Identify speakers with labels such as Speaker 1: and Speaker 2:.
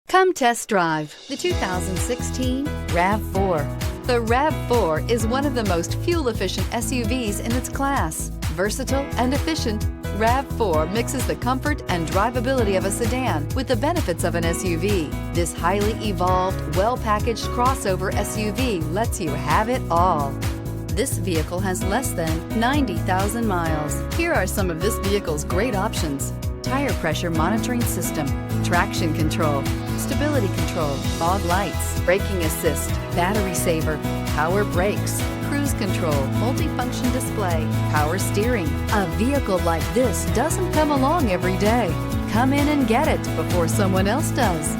Speaker 1: Come test drive the 2016 RAV4. The RAV4 is one of the most fuel-efficient SUVs in its class. Versatile and efficient, RAV4 mixes the comfort and drivability of a sedan with the benefits of an SUV. This highly evolved, well-packaged crossover SUV lets you have it all. This vehicle has less than 90,000 miles. Here are some of this vehicle's great options: tire pressure monitoring system, traction control, stability control, fog lights, braking assist, battery saver, power brakes, cruise control, multifunction display, power steering. A vehicle like this doesn't come along every day. Come in and get it before someone else does.